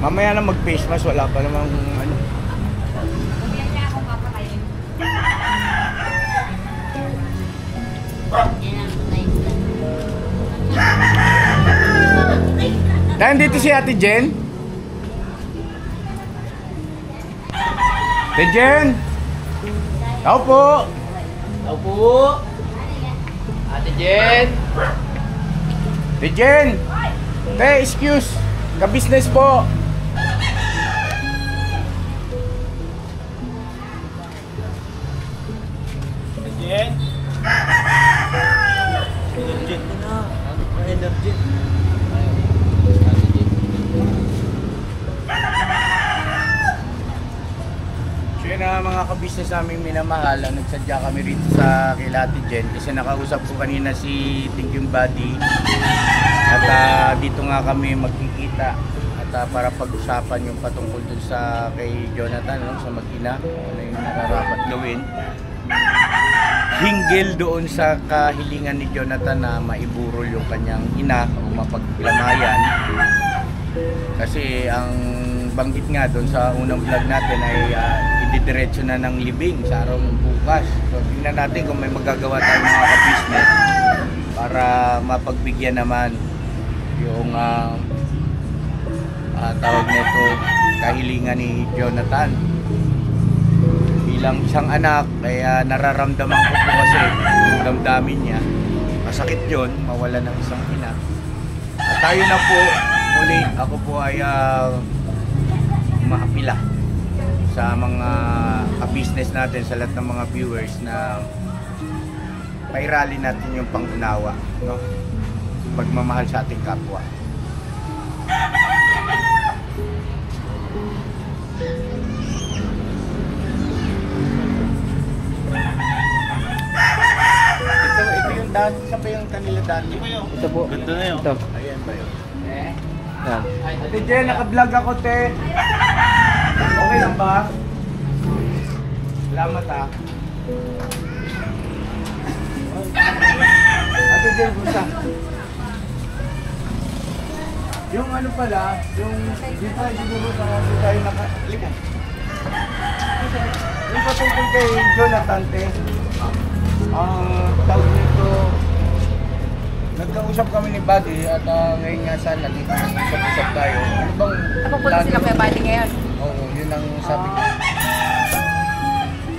Mamaya na mag-face mask, wala pa namang ano. Bumiyang niya akong papatayin. Nandito si Ate Jen? Ate Jen? Tao po! Tao po! Ate Jen! Ate Jen! Te, excuse! Ka-business po! Ate Jen! Energy mo na! Energy! So yun na mga ka-business namin minamahal, nagsadya kami rito sa kay Ate Jen kasi nakausap ko kanina si Thinking Body at dito nga kami magkikita at para pag-usapan yung patungkol dun sa kay Jonathan, no? Sa mag-ina, ano yung nararapat gawin hinggil doon sa kahilingan ni Jonathan na maiburol yung kanyang ina o mapaglamayan. Kasi ang banggit nga doon sa unang vlog natin ay ididiretso na ng libing sa araw ng bukas. So tingnan natin kung may magagawa tayo mga ka-business para mapagbigyan naman yung tawag nito kahilingan ni Jonathan. Bilang isang anak, kaya nararamdaman ko po kasi yung damdamin niya. Masakit yun, mawala ng isang ina. At tayo na po, muli ako po ay maapila sa mga ka-business natin, sa lahat ng mga viewers na pairali natin yung pangunawa, no? Pagmamahal sa ating kapwa. Ito yung dati, saan ba yung kanila dati? Ito po. Ganda na yun. Ito. Ayan ba yun? Yan. Ate Jen, naka-vlog ako, te. Okay lang ba? Salamat ah. Ate Jen, gusta. Yung ano pala, yung dito siguro sa tayo naka-lika. Yung patungkol kay Jonathan, te. Tawag nito, nagkausap kami ni Buddy at ngayon nga sana dito usap-usap tayo. Ano bang Napupunta sila kay Buddy ngayon. Oo, yun ang sabi ko.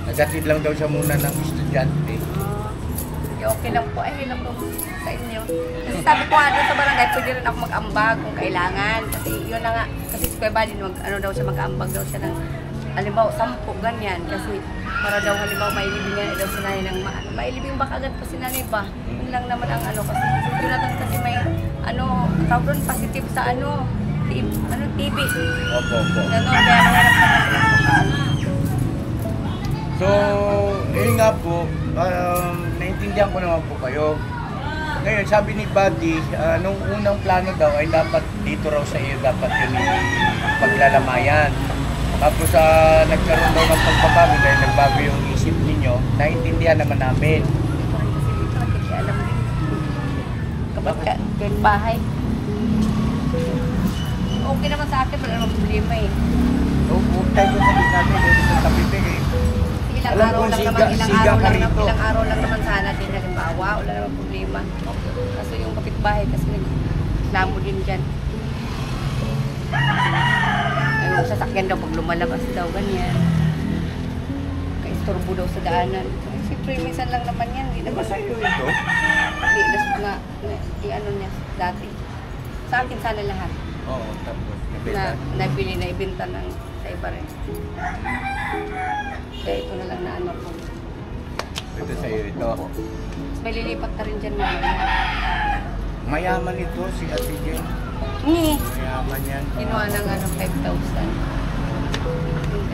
Nagatid lang daw siya muna ng estudyante. Okay lang po, ay lang po sa inyo. Kasi sabi ko nga doon sa barangay, pwede rin ako mag-ambag kung kailangan. Kasi yun na nga, kasi si Kuya Buddy, ano daw siya, mag-ambag daw siya ng halimbawa, 10 ganyan. Kasi para daw halimbawa mailibingan daw si nanay ng mailibing baka agad pa si nanay ba? Yun lang naman ang ano kasi si Jonathan kasi may ano, tawag doon positive sa ano, TB. Opo. Ganon, kaya nangarap naman sila kung paano. So, yun nga po, naintindihan ko naman po kayo. Ngayon, sabi ni Buddy, nung unang plano daw ay dapat dito raw sa iyo, dapat yun yung paglalamayan. Tapos nagkaroon daw ng pagbabago dahil nagbago yung isip ninyo, naintindihan naman namin. Kasi dito, hindi alam din. Kapag kahit bahay. Okay naman sa akin, wala namang problema eh. Huwag tayo sabihin natin dito sa tapipig eh. Ilang Alam araw kong lang siga- naman, siga ka rito. ilang araw lang naman sana din halimbawa, wala namang problema. Kaso yung kapitbahay kasi nagklamo din dyan. Ay, yung sasakyan daw pag lumalabas daw, ganyan. Kaistorbo daw sa daanan. Ay, siyempre, minsan lang naman yan. Hindi naman Sa'yo ito? Hindi, na i-ano niya dati. Sa akin sana lahat. Oo, tapos Na nabenta. nabili na ibenta ng sa iba rin. Kaya ito na lang na ano ko. Ito sa'yo ito. Tapos may lilipat ka rin dyan naman. Mayaman ito si Ate Jen. Mayaman yan. Kinuha ng ano, 5,000.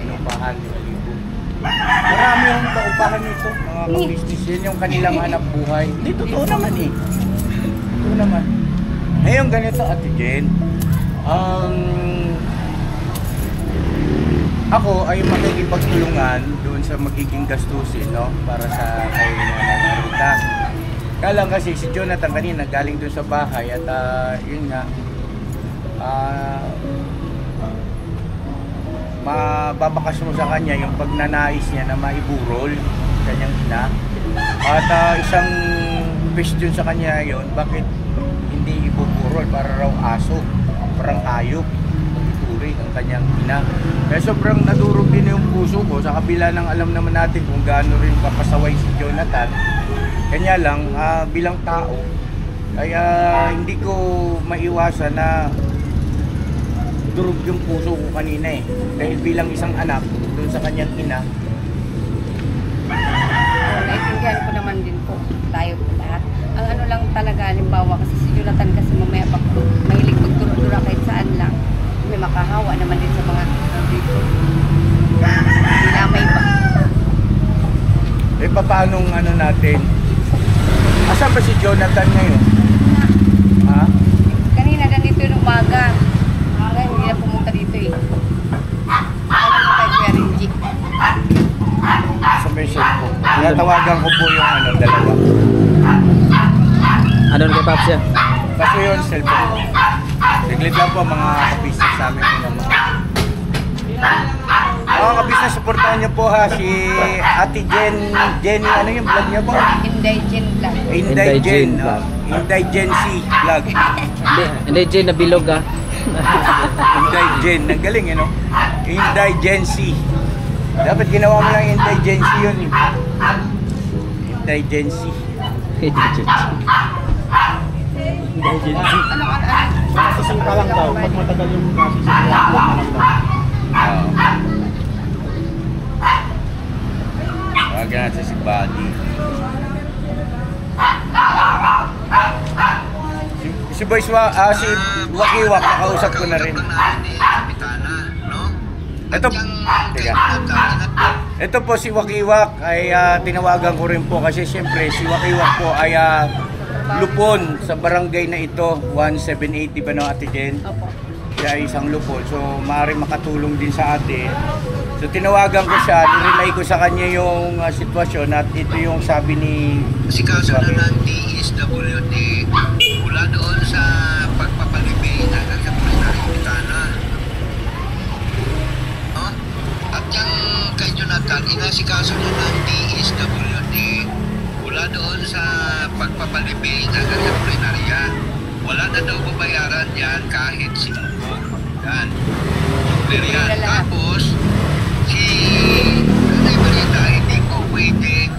Inupahan, 1,000. Marami yung paupahan nito, mga ka-business. Yan yung kanilang hanap buhay. Hindi, totoo naman eh. Totoo naman. Ngayon ganito, Ate Jen. Ako ay makikipagtulungan doon sa magiging gastusin, no? Para sa kay Nanay Rita. Kaya lang kasi si Jonathan kanina galing doon sa bahay at yun nga, babakas mo sa kanya yung pagnanais niya na maiburol kanyang ina. At isang question sa kanya yon, bakit hindi ibuburol para raw aso, parang hayop, ituring ang kanyang ina. Kaya sobrang nadurog din yung puso ko sa kabila ng alam naman natin kung gaano rin papasaway si Jonathan. Kanya lang, bilang tao, kaya hindi ko maiwasan na durog yung puso ko kanina eh. Dahil bilang isang anak, doon sa kanyang ina. Naiintindihan ko naman din po tayo po lahat. Ang ano lang talaga, halimbawa kasi si Jonathan kasi mamaya mahilig magturo-tura kahit saan lang. May makahawa naman din sa mga dito. Nilamay pa. Eh paanong ano natin? Asan ba si Jonathan ngayon? Ha? Kanina ganito yung umaga. Ngayon hindi na pumunta dito eh. Alam mo kay Kuya Renji. Sa message ko. Tinatawagan ko po yung dalawa. Ano kay Paps yan? Kasi yun, cellphone ko. Siglit lang po mga ka-business sa amin. Mga ka-business, supportahan niyo po ha si Ate Jenny, ano yung vlog niya po? Indigen lang. Indigen Indigency vlog. Hindi, Jen, nabilog ah. Indigen, ang galing no? Indigency. Dapat ginawa mo lang indigency yun eh. Indigency. Ano? Sisingka lang daw. Pag matagal yung sisingka lang daw. Tawagan natin si Buddy. Si Boys si Wakiwak, nakausap ko na rin. Ito po si Wakiwak ay tinawagan ko rin po kasi siyempre si Wakiwak po ay lupon sa barangay na ito, 1780 ba no Ate Jen? Opo. Siya ay isang lupon, so maaaring makatulong din sa atin. So tinawagan ko siya, nirelay ko sa kanya yung sitwasyon at ito yung sabi ni si kaso na ng DSWD mula doon sa pagpapalibing hanggang sa Pulinari Pitana. No? At yung kay Jonathan, inasikaso na ng DSWD mula doon sa pagpapalibing hanggang sa Pulinarya. Wala na daw babayaran yan kahit sinubo. Yan. Clear yan. Tapos, si Nanay Marita hindi ko pwede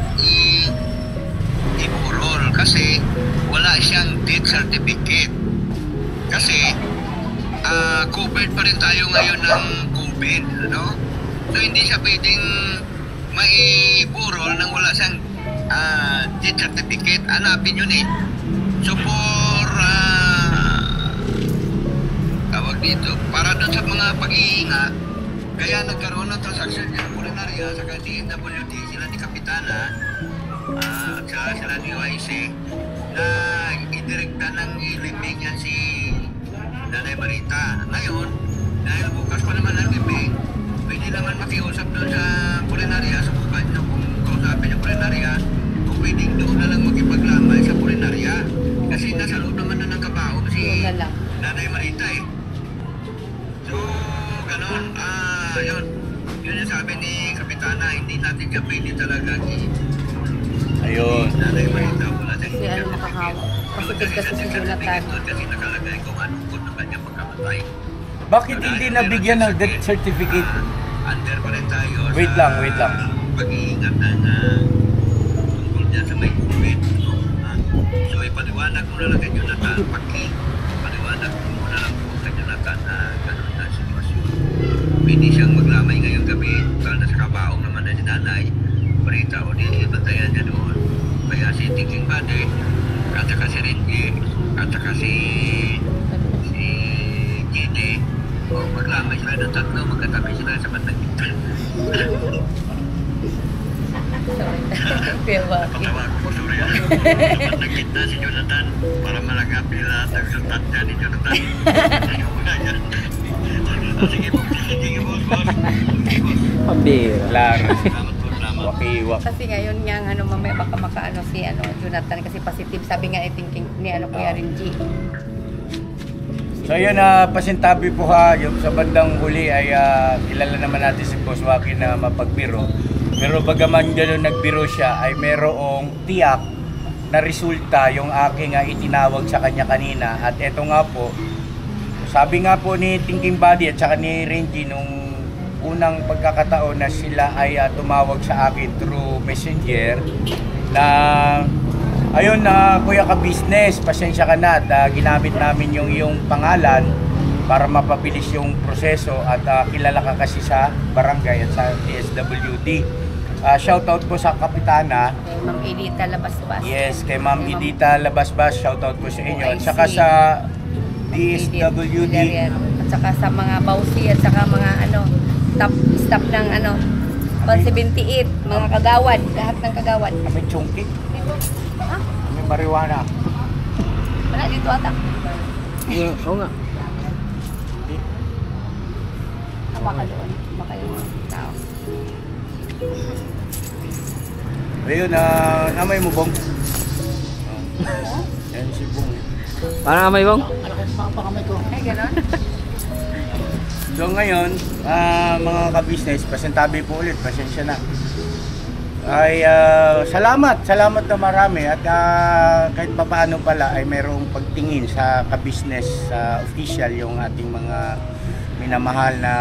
i-burol kasi wala siyang death certificate. Kasi covered pa rin tayo ngayon ng COVID, ano? So hindi siya pwedeng mai-burol nang wala siyang death certificate. Hanapin yun eh. So for tawag dito, para doon sa mga pag-iingat, kaya nagkaroon ng transaction ng Pulinarya sa DSWD, sila ni Kapitana at sila ni YC na idirekta ng ilibing yan si Nanay Marita. Ngayon, dahil bukas pa naman ang libing, pwede naman makiusap doon sa Pulinarya, sa bukan nyo kung kausapin yung Pulinarya, kung pwedeng doon na lang magipaglamay sa Pulinarya. Kasi nasa loob naman na ng kabaho si Nanay Marita eh. So, ganon. Yun. Yun yung sabi ni Kapitana, hindi natin ka pwede talaga ayun. Nanay Marita, wala siyang Kasi ano makahawa. Positive kasi si Jonathan. Kasi nakalagay kung anong kung ng kanyang pagkamatay. Bakit hindi nabigyan ng death certificate? Under pa rin tayo Wait lang. pag-iingat ng tungkol dyan sa may COVID. No? So ipaliwanag mo na lang kay Jonathan, paliwanag mo na lang po kay Jonathan na gano'n na sitwasyon. Pwede siyang maglamay ngayong gabi, dahil nasa kabaong naman na si Nanay Marita o di bantayan niya doon. Kaya si Thinking Buddy, at saka si Renji, at saka si Gini, o maglamay sila ng tatlo, magkatabi sila sa bandang ito. Patawag ko, sorry. Bandang kita si Jonathan para malagap nila at resultat niya ni Jonathan. Sige po, boss. Pambira. Claro. Salamat po, salamat. Wakiwak. Kasi ngayon nga mamaya baka makaano si Jonathan kasi positive sabi nga ni Thinking ni Kuya Renji. So yun, pasintabi po ha, yung sa bandang huli ay kilala naman natin si Boss Waki na mapagbiro. Pero bagaman gano'n nagbiro siya ay merong tiyak na resulta yung aking itinawag sa kanya kanina. At eto nga po, sabi nga po ni Thinking Buddy at saka ni Renji nung unang pagkakataon na sila ay tumawag sa akin through Messenger na ayun na Kuya Ka-Business, pasensya ka na at ginamit namin yung iyong pangalan para mapabilis yung proseso at kilala ka kasi sa barangay at sa DSWD. Shoutout po sa Kapitana. Kay Ma'am Edita Labasbas. Yes, kay Ma'am Edita Labasbas, shoutout po sa inyo. At saka sa DSWD. At saka sa mga bawsi at saka mga staff ng 178, mga kagawad, lahat ng kagawad. Kami chungkit, Dito. Ha? kami marijuana. Wala dito ata. Oo nga. Baka doon. Baka yung tao. Ayun, namay mo bong? Yan si Bong. Parang amay bang? Ay, gano'n? So ngayon, mga ka-business, pasintabi po ulit, pasensya na. Ay salamat na marami at kahit papaano pala ay mayroong pagtingin sa ka-business official yung ating mga minamahal na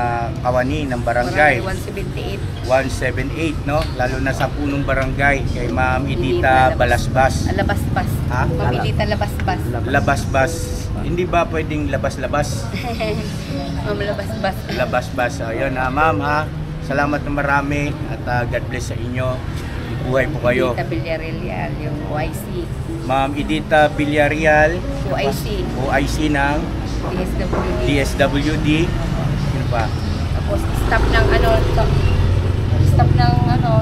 kawani ng barangay 178. 178, no? Lalo na sa punong barangay kay Ma'am Edita Balasbas. Labasbas. Ha? Ma'am Edita Labasbas. Labasbas. Hindi ba pwedeng labas-labas? Ma'am Labasbas. Labasbas. Ayun, ma'am ha. Salamat na marami at God bless sa inyo. Buhay po kayo. Edita Villarreal, yung OIC. Ma'am Edita Villarreal, OIC. OIC ng DSWD. DSWD. Sino pa? Tapos staff ng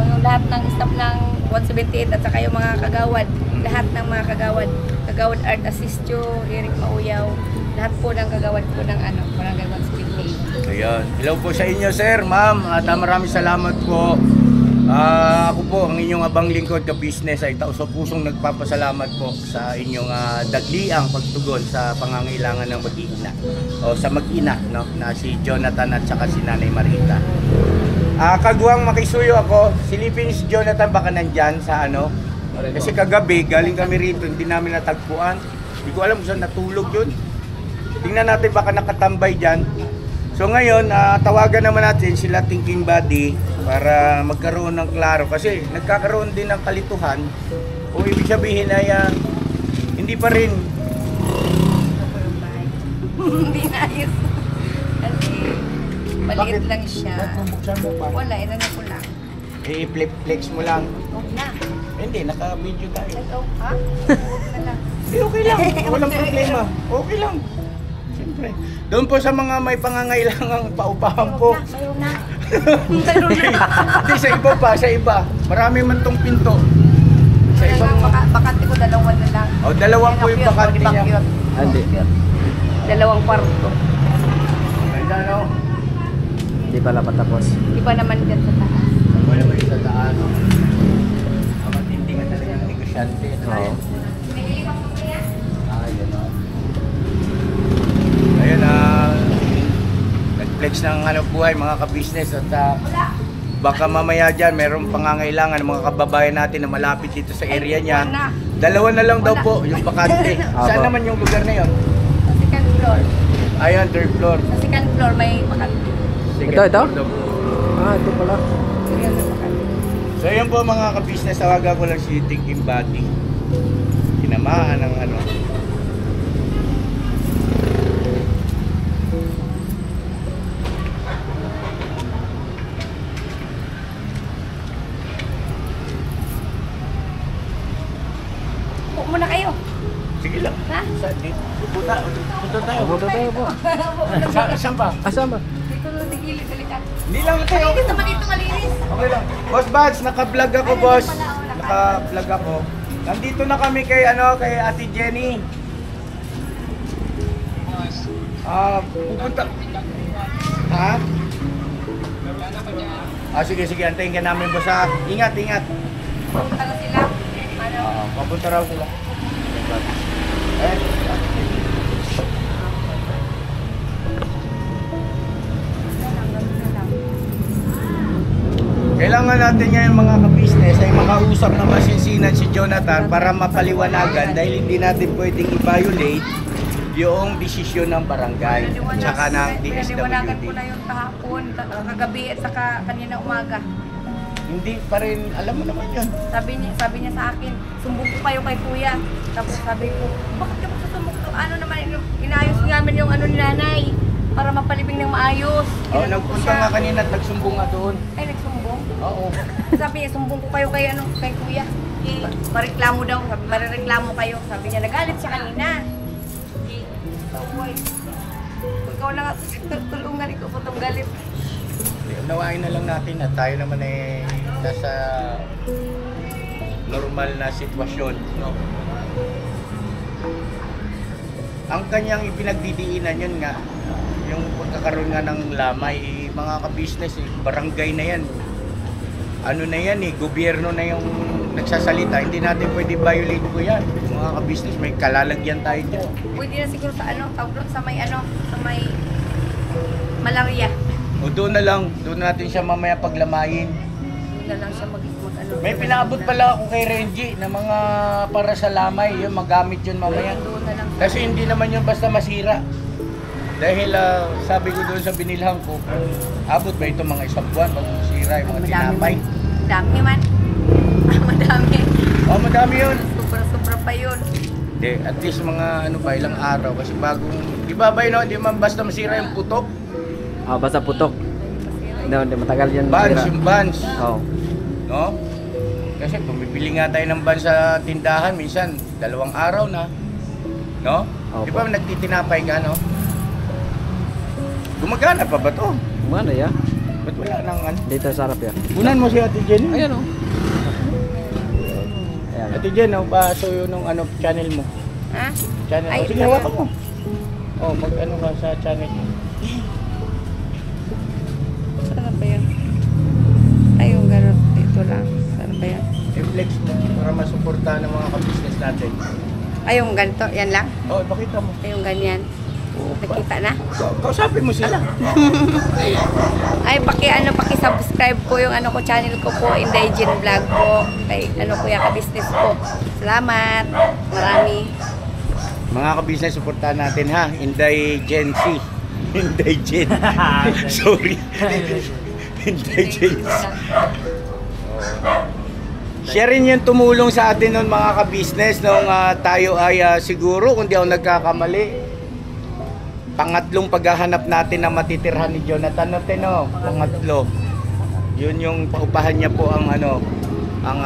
yung lahat ng staff ng 178 at saka yung mga kagawad, lahat ng mga kagawad Art Assistio, Eric Mauyaw, lahat po ng kagawad po ng barangay 178. Ayun. Hello po sa inyo, sir, ma'am. At maraming salamat po. Ako po, ang inyong abang lingkod ka-business ay taos-pusong nagpapasalamat po sa inyong dagliang pagtugon sa pangangailangan ng mag-iina o sa mag-ina, no? Na si Jonathan at saka si Nanay Marita. Kagawang makisuyo ako, silipin si Jonathan baka nandyan sa kasi kagabi galing kami rito, hindi namin natagpuan. Hindi ko alam kung saan natulog yun. Tingnan natin baka nakatambay dyan. So ngayon, tawagan naman natin sila Thinking Buddy para magkaroon ng klaro kasi nagkakaroon din ng kalituhan o ibig sabihin ay hindi pa rin Hindi na ayos. Kasi maliit lang siya. Wala, inano ko lang. i-flex mo lang. Huwag na. Hindi, naka-video tayo. Ha? Huwag na lang. Okay lang, walang problema. Okay lang. Siyempre. Doon po sa mga may pangangailangang paupahan po. Sayo na. Hindi, sa iba pa, sa iba. Marami man tong pinto. Sa Kaya iba lang, bakante ko, dalawa na lang. O, dalawang po yung bakante niya. Hindi. Dalawang kwarto. Ganda, no? Hindi pala patapos. Iba naman dyan sa taas. Wala ba yung sa daan? Matindi ka talaga ng negosyante. Oo. Ayun, no? Ayun, nag-flex ng buhay mga ka-business at baka mamaya dyan mayroong pangangailangan ng mga kababayan natin na malapit dito sa area niya. Dalawa na lang daw po yung bakante. Saan naman yung lugar na yun? Sa second floor. Ayun, third floor. Sa second floor may bakante. Second Ito? floor daw po. Ito pala. Ayan ang bakante. So yun po mga ka-business, tawagan ko lang si Thinking Buddy. Tinamaan ng Upo muna kayo. Sige lang. Ha? Punta tayo. Pupunta tayo po. Saan pa? Asan ba? Dito lang nagilid balikan. Hindi lang tayo. Malinis naman dito, malinis. Okay lang. Boss Bads, naka-vlog ako, boss. Naka-vlog ako. Nandito na kami kay kay Ate Jenny. Pupunta. Ha? Sige, antayin ka namin, boss. Ingat. Pupunta na sila. Papunta raw sila. kailangan natin ngayon mga ka-business ay makausap na masinsinan si Jonathan para mapaliwanagan dahil hindi natin pwedeng i-violate yung desisyon ng barangay at saka ng Pinaliwanagan DSWD. ko na yung kahapon, kagabi at saka kanina umaga. Hindi pa rin, alam mo naman yun. Sabi niya sa akin, sumbong ko kayo kay kuya. Tapos sabi ko, bakit ka magsusumbong to? Ano naman, inayos namin yung ano ni nanay para mapalibing ng maayos. Oh, Inano ko nagpunta siya. nga kanina at nagsumbong nga doon. Ay, nagsumbong? Oo. Sabi niya, sumbong ko kayo kay kuya. Mareklamo daw, sabi, marereklamo kayo. Sabi niya, nagalit siya kanina. Boy, ikaw na nga, tulungan ko po itong galit. Unawain na lang natin na tayo naman ay nasa normal na sitwasyon. No? Ang kanyang ipinagdidiinan yun nga, yung pagkakaroon nga ng lamay, mga ka-business, barangay na yan. Ano na yan gobyerno na yung nagsasalita, hindi natin pwede violate ko yan. Mga ka-business, may kalalagyan tayo dyan. Pwede na siguro sa tawag doon sa may malaria. O doon na lang, doon natin siya mamaya paglamayin. Doon na lang siya mag May pinaabot pala ako kay Renji na mga para sa lamay, yun magamit yun mamaya. Doon na lang. Kasi hindi naman yun basta masira. Dahil sabi ko doon sa binilhan ko, abot ba ito mga isang buwan pag masira yung mga tinapay? Madami man. Madami. Oh, madami yun. Sobra pa yun. Hindi, at least mga ano ba, ilang araw. Kasi bagong, di ba ba yun, di man basta masira yung putok? Basta putok. Hindi matagal yan. Buns, yung buns. Oo. No? Kasi bumibili nga tayo ng buns sa tindahan, minsan 2 araw na. No? Opo. Di ba nagtitinapay ka, no? Gumagana pa ba to? Ano ya? Ba't wala nang ano? Dito sa harap ya. Unan mo si Ate Jenny. Ayan o. Ayan. Ate Jen, paso yun nung ano, channel mo. Ha? Channel. Ay, Oh, sige, ayan. hawakan mo. Oh, mag-ano ka sa channel mo. Saan ba yun? Ay, yung gano'n. Dito lang. Saan ba yan? I-flex mo para masuportahan ng mga ka-business natin. Ay, yung ganito. Yan lang. Oh, pakita mo. Ay, yung ganyan. Nakita na? Kausapin mo sila. Ay, paki-subscribe po yung ano ko, channel ko po, Inday Jen Vlog po. Kay ano kuya ka-business po. Salamat. Marami. Mga ka-business, suportahan natin ha. Inday Gen C. Inday Gen. Sorry. Inday Gen C. Siya rin yung tumulong sa atin noon mga ka-business nung tayo ay siguro, kung di ako nagkakamali, pangatlong paghahanap natin na matitirhan ni Jonathan natin, no? Pangatlo. Yun yung paupahan niya po ang ano, ang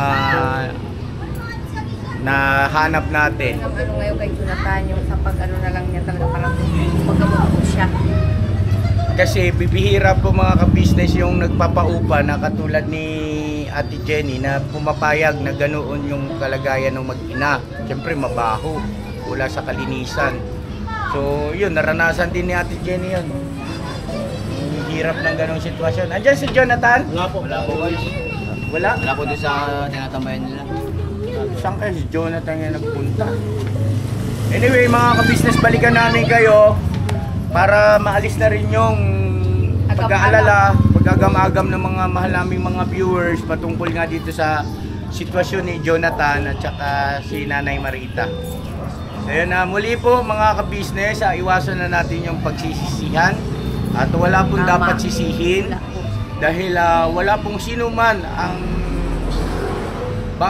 nahanap natin. Ang ano ngayon kay Jonathan, yung sa pag-ano na lang niya talaga parang magkamot po siya. Kasi bibihira po mga ka-business yung nagpapaupa na katulad ni Ate Jenny na pumapayag na ganoon yung kalagayan ng mag-ina. Siyempre mabaho, wala sa kalinisan. So yun, naranasan din ni Ate Jenny yun. Yung hirap ng ganong sitwasyon. Andiyan si Jonathan? Wala po. Wala po guys. Wala? Wala po doon sa tinatambayan nila. Saan kaya si Jonathan yung nagpunta? Anyway mga ka-business, balikan namin kayo para maalis na rin yung pag-aalala, pag-agam-agam ng mga mahal naming mga viewers patungkol nga dito sa sitwasyon ni Jonathan at saka si Nanay Marita. Ayun na, muli po mga ka-business, iwasan na natin yung pagsisisihan at wala pong Tama. dapat sisihin Wala po. dahil wala pong sino man ang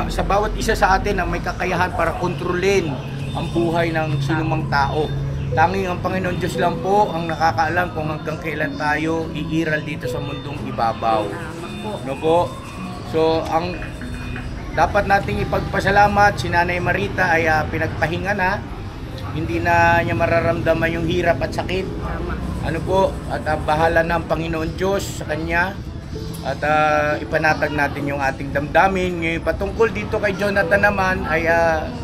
sa bawat isa sa atin ang may kakayahan para kontrolin ang buhay ng sinumang tao. Tanging ang Panginoon Diyos lang po ang nakakaalam kung hanggang kailan tayo iiral dito sa mundong ibabaw. Tama po. No po? So, ang dapat nating ipagpasalamat, si Nanay Marita ay pinagpahinga na. Hindi na niya mararamdaman yung hirap at sakit. Tama. Ano po? At bahala na ang Panginoon Diyos sa kanya. At ipanatag natin yung ating damdamin. Ngayon, patungkol dito kay Jonathan naman ay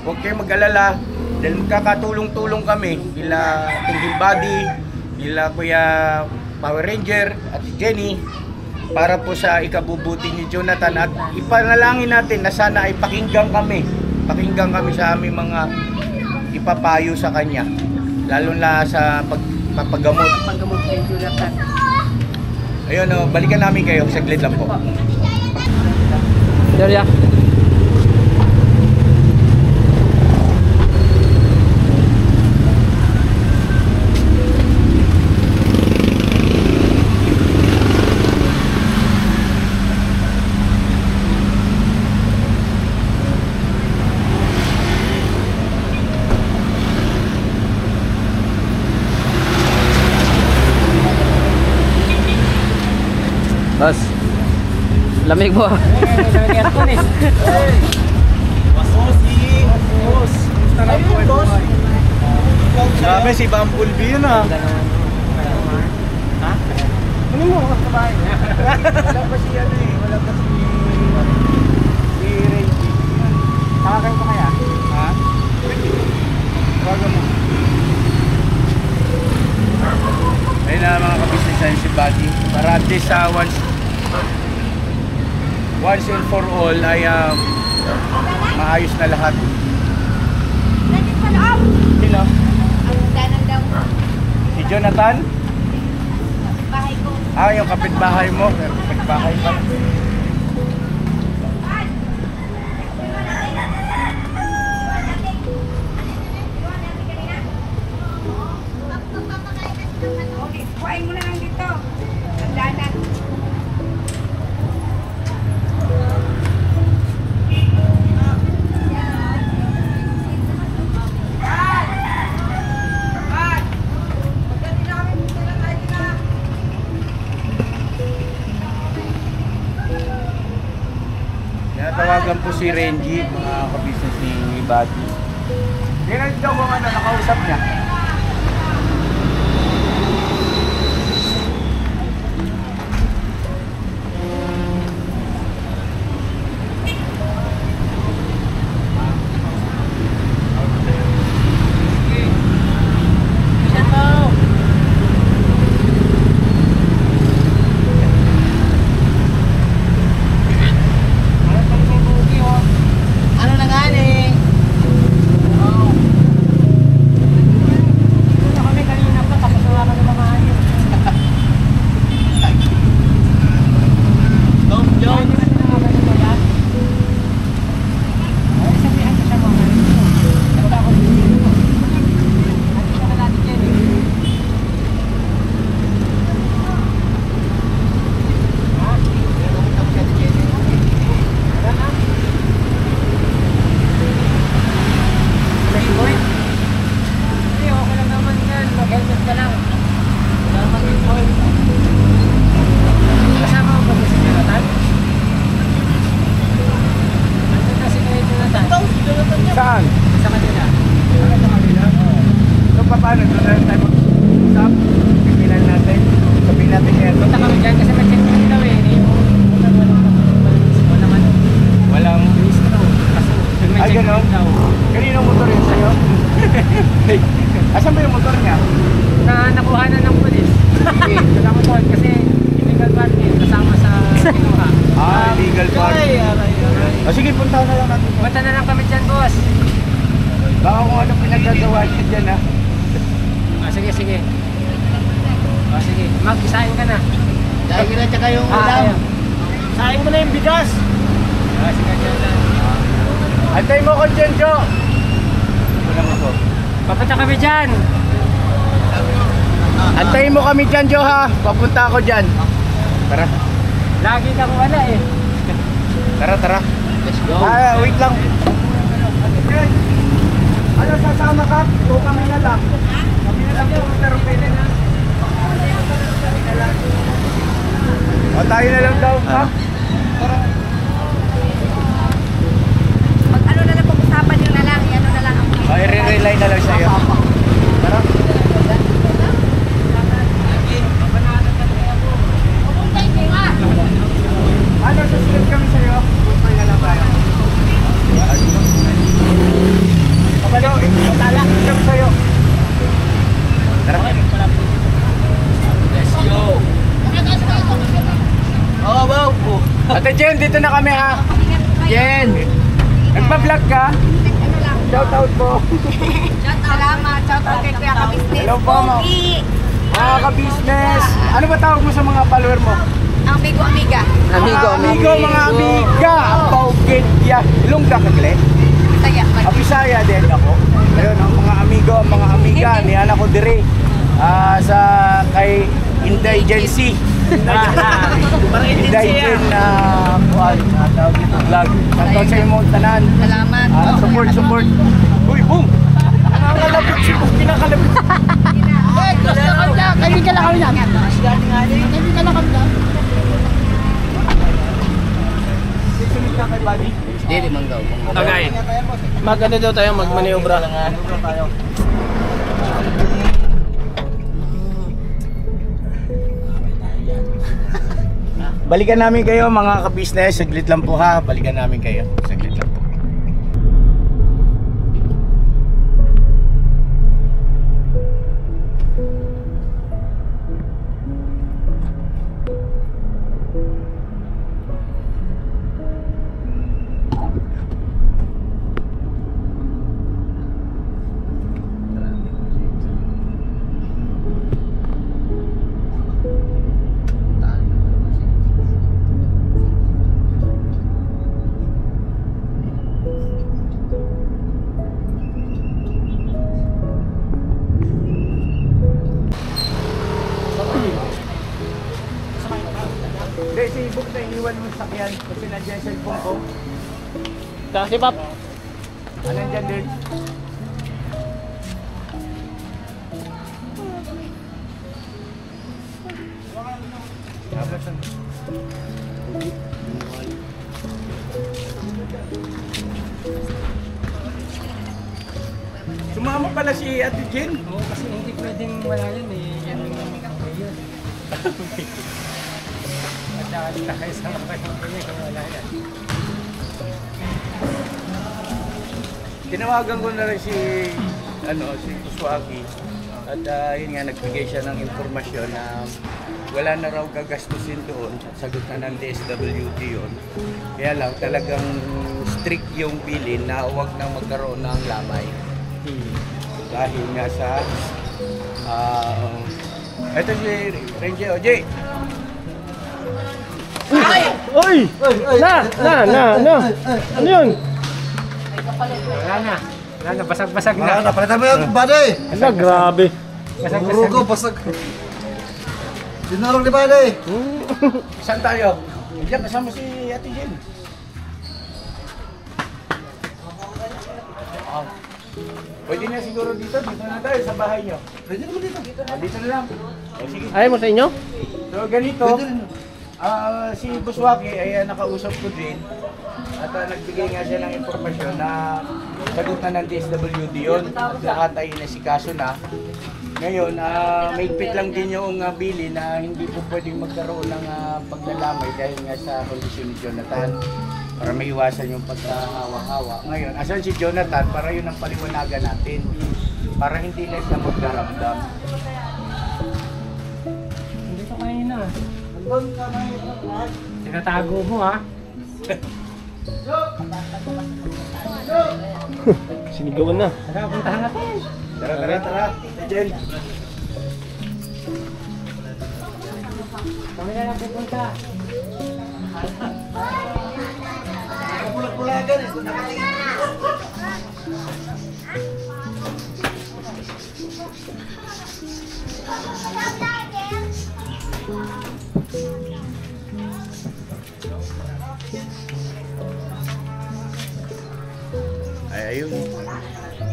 huwag kayong mag-alala dahil magkakatulong-tulong kami nila Tingin Body, nila Kuya Power Ranger at Jenny para po sa ikabubuti ni Jonathan at ipanalangin natin na sana ay pakinggan kami sa aming mga ipapayo sa kanya lalo na sa pagpapagamot. Paggamot kay Jonathan. Ayun, balikan namin kayo saglit lang po. Daria. Bas. Lamig mo. Grabe si Bumblebee yun ah. Ano mo? Kabahay. Wala pa si ano eh. Wala pa si Reggie. Tawagan ko kaya? Ha? Tawagan mo. Ayun na mga kabisnes ayun si Buddy. Para at least once and for all ay maayos na lahat. Sino? Ang danan daw. Si Jonathan? Bahay ko. Ah, yung kapitbahay mo. Kapitbahay pa. Kuhain mo na lang dito. Ang danan. Tinatawagan po si Renji, mga kabisnes ni Buddy. Hindi na daw kung ano, nakausap niya. Ano na nga ni? Kami kanina pa tapos wala ka na mga ayun. Tom John. Ay, sabihan ko siya mga ayun. Wala ko dito. Ano siya na natin yan eh. Ha? Meron ko siya ni Jenny. Wala na. Boy? Hindi, okay lang naman yan. Mag-helmet ka lang. Wala naman din, boy. Kasama mo ba si Jonathan? Nandun na si Jonathan. Saan? Sa kanila. Sa kanila? So paano? Doon na tayo mag-usap? Pipilan natin? Sabihin natin yan. Punta kami dyan kasi mag-check mo daw eh. Wala naman. Walang... Ay, gano'n? Kanino motor yun sa'yo? Asan ba yung motor niya? Nakuha na ng pulis. Sige, nakakuha kasi illegal parking kasama sa kinuha. Ah, illegal parking. O sige, punta na lang natin. Punta na lang kami dyan, boss. Baka kung ano pinagagawa niya dyan ha. Sige, sige. Sige, mag-isahin ka na. Dahil na tsaka yung ulam. Sahin mo na yung bigas. Sige, dyan lang. Antay mo ko dyan, Jo. Wala mo ko. Papunta kami dyan. Antayin mo kami dyan, Jo ha. Papunta ako dyan. Tara. Lagi kang wala eh. Tara, tara. Let's go. Wait lang. Ano, sasama ka? O kami na lang. Kami na lang po, pero pwede na. O tayo na lang daw, ha? Tara. Pag ano na lang pag-usapan nyo na lang, ano na lang ako. O, i-relay na lang sa'yo. Tara. Ano, susunod kami sa'yo? Puntay na lang tayo. Kabalo, tala kami sa'yo. Tara. Let's go. Oo, wow. Ate Jen, dito na kami ha. Jen, nagpa-vlog ka? Ano lang. Shout out po. Salamat. Shout out kay Kuya Ka-Business. Hello po, ma'am. Pogi. Mga ka-business. Ano ba tawag mo sa mga follower mo? Amigo, amiga. Amigo, mga amiga. Paugit ya. Ilong ka kagle. Saya. Abisaya din ako. Ayun, ang mga amigo, ang mga amiga. Niyan ako dire. Sa kay Indigency. Indigen na kuwan. Tawag dito vlog. Shoutout sa imo tanan. Salamat. Support. Uy, boom! Nakakalapit si Boom. Kinakalapit. Kaibigan lang kami na. Kaibigan lang kami na. Sunod ka kay Buddy. Hindi, manggaw. Okay. Mag-ano daw tayo, mag-maniobra. Balikan namin kayo mga ka-business. Saglit lang po ha. Balikan namin kayo. Saglit lang po. Hindi, si Book na iniwan mo sa sakyan kasi nandiyan yung cellphone ko. Si Pap. Nandiyan din. Sumama pala si Ate Jen. Oo, kasi hindi pwedeng wala yan eh. Yan yung yun. At nakasama kayo kung wala yan. Tinawagan ko na rin si Kuswagi at yun nga nagbigay siya ng impormasyon na wala na raw gagastusin doon at sagot na ng DSWD yun. Kaya lang talagang strict yung bilin na huwag na magkaroon ng lamay. Dahil nga sa eto si Ranger OJ. Uy! Na! Ano yun? Wala na, basag-basag na. Napalitan mo yung body! Ano, grabe. Burugo, basag. Dinarong ni body! Saan tayo? Diyan kasama si Ate Jen. Pwede na siguro dito na tayo sa bahay nyo. Pwede naman dito. Dito na lang. Sige. Ayaw mo sa inyo? So ganito, Pwede rin. si Buswaki ay nakausap ko din at nagbigay nga siya ng impormasyon na sagot na ng DSWD yun at lahat ay nasikaso na. Ngayon, maigpit lang din yung bili na hindi po pwedeng magkaroon ng paglalamay dahil nga sa kondisyon ni Jonathan para maiwasan yung pagkahawa-hawa. Ngayon, asan si Jonathan para yun ang paliwanagan natin para hindi na siya magdaramdam. Hindi ko kayo na. Tinatago mo ha. Sinigawan na. Tara, puntahan natin. Tara. Jen. Kami na lang pupunta. Pulag-pulagan eh. Kung nakatingin. Ay, ayun.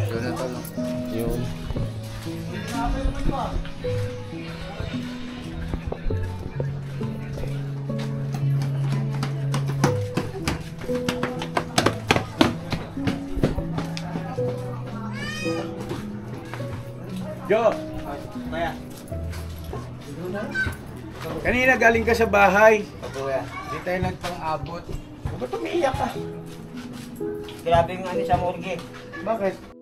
Jonathan. Yun. Jo! Kanina galing ka sa bahay. Hindi tayo nagpang-abot. Ba't umiiyak ka? Grabe yung ano sa morgue. Bakit?